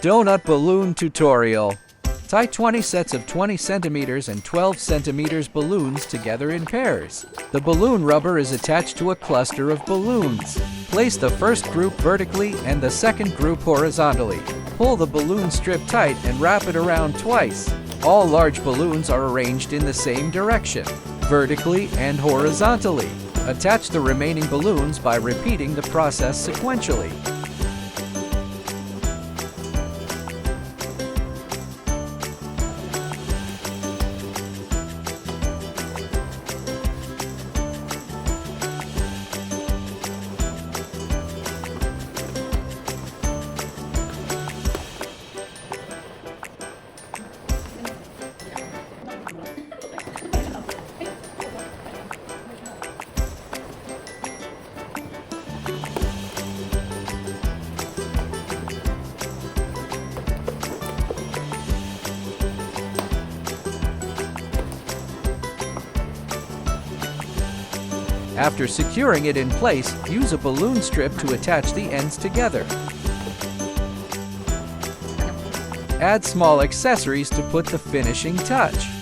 Donut balloon tutorial. Tie 20 sets of 20 centimeters and 12 centimeters balloons together in pairs. The balloon rubber is attached to a cluster of balloons. Place the first group vertically and the second group horizontally. Pull the balloon strip tight and wrap it around twice. All large balloons are arranged in the same direction, vertically and horizontally. Attach the remaining balloons by repeating the process sequentially. After securing it in place, use a balloon strip to attach the ends together. Add small accessories to put the finishing touch.